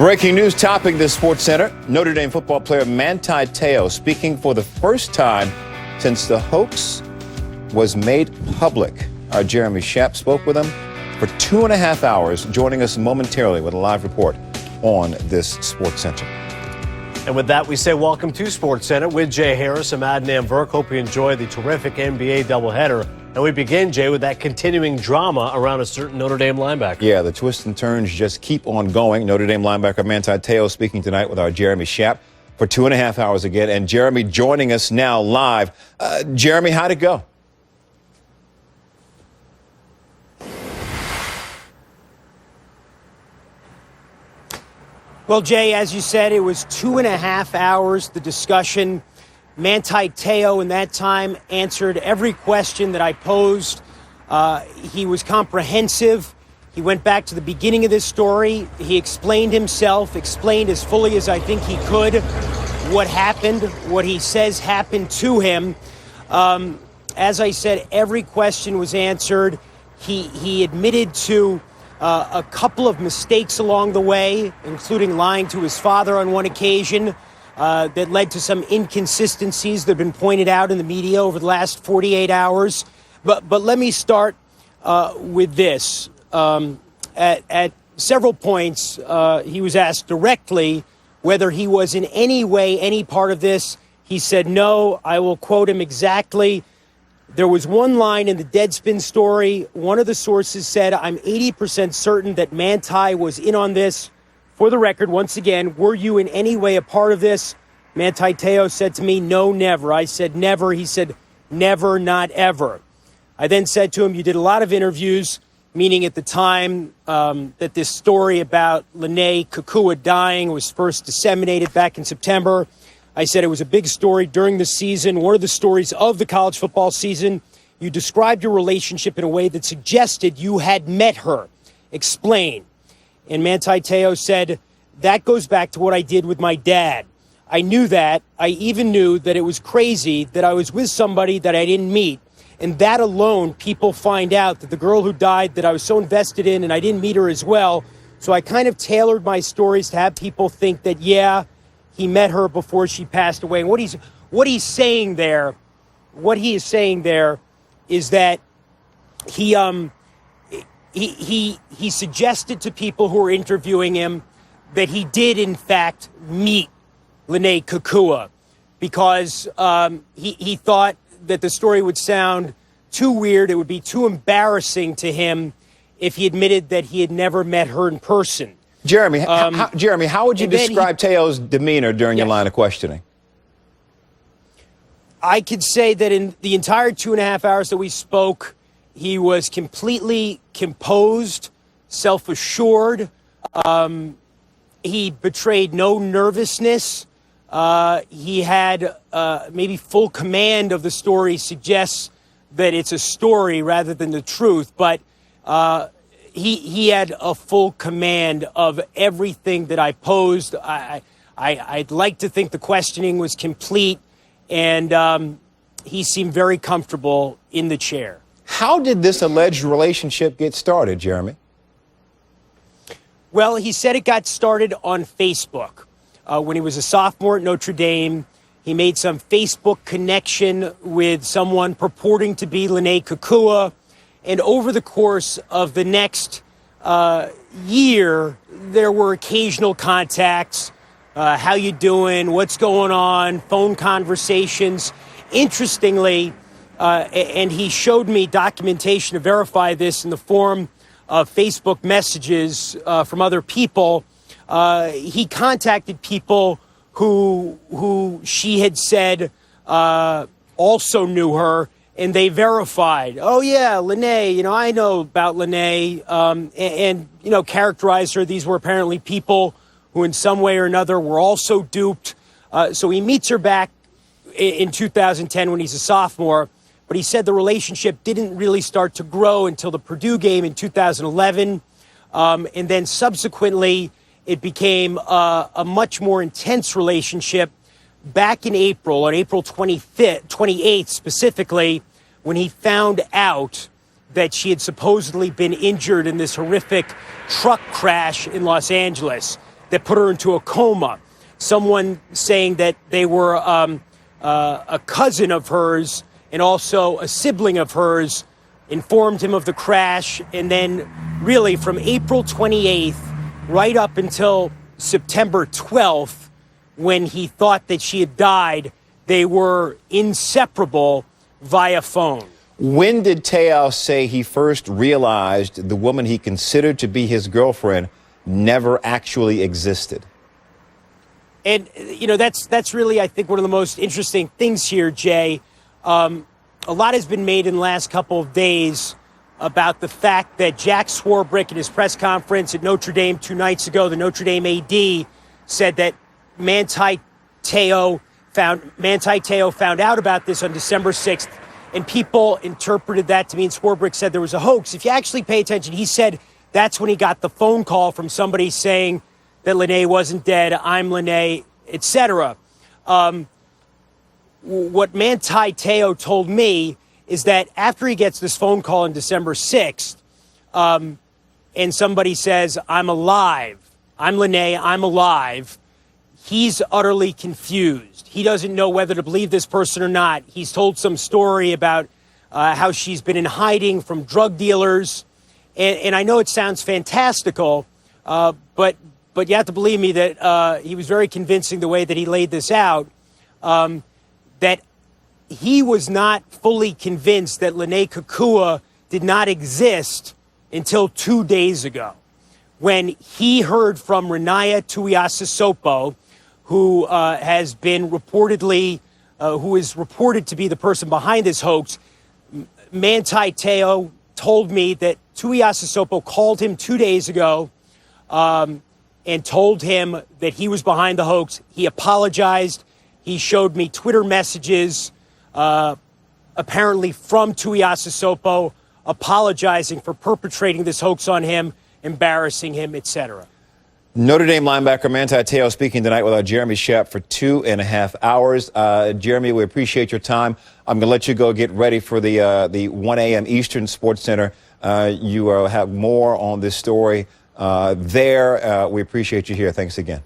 Breaking news topping this Sports Center. Notre Dame football player Manti speaking for the first time since the hoax was made public. Our Jeremy Schaap spoke with him for 2.5 hours, joining us momentarily with a live report on this Sports Center. And with that, we say welcome to Sports Center with Jay Harris and Adnan Burke. Hope you enjoy the terrific NBA doubleheader. And we begin, Jay, with that continuing drama around a certain Notre Dame linebacker. Yeah, the twists and turns just keep on going. Notre Dame linebacker Manti speaking tonight with our Jeremy Schaap for 2.5 hours again. And Jeremy joining us now live. Jeremy, how'd it go? Well, Jay, as you said, it was 2.5 hours, the discussion. Manti in that time answered every question that I posed. He was comprehensive. He went back to the beginning of this story. He explained himself, explained as fully as I think he could what happened, what he says happened to him. As I said, every question was answered. He admitted to a couple of mistakes along the way, including lying to his father on one occasion. That led to some inconsistencies that have been pointed out in the media over the last 48 hours. But let me start with this. At several points, he was asked directly whether he was in any way any part of this. He said no. I will quote him exactly. There was one line in the Deadspin story. One of the sources said, "I'm 80% certain that Manti was in on this." For the record, once again, were you in any way a part of this? Manti said to me, "No, never." I said, "Never." He said, "Never, not ever." I then said to him, "You did a lot of interviews," meaning at the time that this story about Lene Kekua dying was first disseminated back in September. I said it was a big story during the season, one of the stories of the college football season. You described your relationship in a way that suggested you had met her. Explain. And Manti said, "That goes back to what I did with my dad. I knew that. I even knew that it was crazy that I was with somebody that I didn't meet. And that alone, people find out that the girl who died that I was so invested in and I didn't meet her as well. So I kind of tailored my stories to have people think that, yeah, he met her before she passed away." And what he is saying there is that he suggested to people who were interviewing him that he did, in fact, meet Lene Kekua because he thought that the story would sound too weird. It would be too embarrassing to him if he admitted that he had never met her in person. Jeremy, how would you describe Teo's demeanor during your line of questioning? I could say that in the entire 2.5 hours that we spoke, he was completely composed, self-assured. He betrayed no nervousness. He had maybe full command of the story, suggests that it's a story rather than the truth. But he had a full command of everything that I posed. I'd like to think the questioning was complete, and he seemed very comfortable in the chair. How did this alleged relationship get started, Jeremy? Well, he said it got started on Facebook. When he was a sophomore at Notre Dame, he made some Facebook connection with someone purporting to be Lene Kekua. And over the course of the next year, there were occasional contacts. How you doing? What's going on? Phone conversations. Interestingly, and he showed me documentation to verify this in the form of Facebook messages from other people. He contacted people who she had said also knew her, and they verified. "Oh, yeah, Lene, I know about Lene," and characterized her. These were apparently people who in some way or another were also duped. So he meets her back in 2010 when he's a sophomore. But he said the relationship didn't really start to grow until the Purdue game in 2011. And then subsequently, it became a much more intense relationship back in April, on April 28th specifically, when he found out that she had supposedly been injured in this horrific truck crash in Los Angeles. that put her into a coma. Someone saying that they were a cousin of hers and also a sibling of hers informed him of the crash. And then really from April 28th right up until September 12th, when he thought that she had died, they were inseparable via phone. When did Teo say he first realized the woman he considered to be his girlfriend never actually existed? And, you know, that's really, I think, one of the most interesting things here, Jay. A lot has been made in the last couple of days about the fact that Jack Swarbrick in his press conference at Notre Dame 2 nights ago, the Notre Dame AD, said that Manti Teo found out about this on December 6th, and people interpreted that to mean Swarbrick said there was a hoax. If you actually pay attention, he said that's when he got the phone call from somebody saying that Lene wasn't dead, I'm Lene, etc. What Manti Teo told me is that after he gets this phone call on December 6th, and somebody says, I'm alive, I'm Lene, I'm alive, he's utterly confused. He doesn't know whether to believe this person or not. He's told some story about how she's been in hiding from drug dealers. And I know it sounds fantastical, but you have to believe me that he was very convincing the way that he laid this out, that he was not fully convinced that Lene Kekua did not exist until 2 days ago, when he heard from Renaya Tuiasosopo, who has been reportedly, who is reported to be the person behind this hoax. Manti Teo told me that Tuiasosopo called him 2 days ago and told him that he was behind the hoax. He apologized. He showed me Twitter messages, apparently from Tuiasosopo, apologizing for perpetrating this hoax on him, embarrassing him, etc. Notre Dame linebacker Manti Teo speaking tonight with our Jeremy Schaap for 2.5 hours. Jeremy, we appreciate your time. I'm going to let you go get ready for the 1 a.m. Eastern Sports Center. You have more on this story there. We appreciate you here. Thanks again.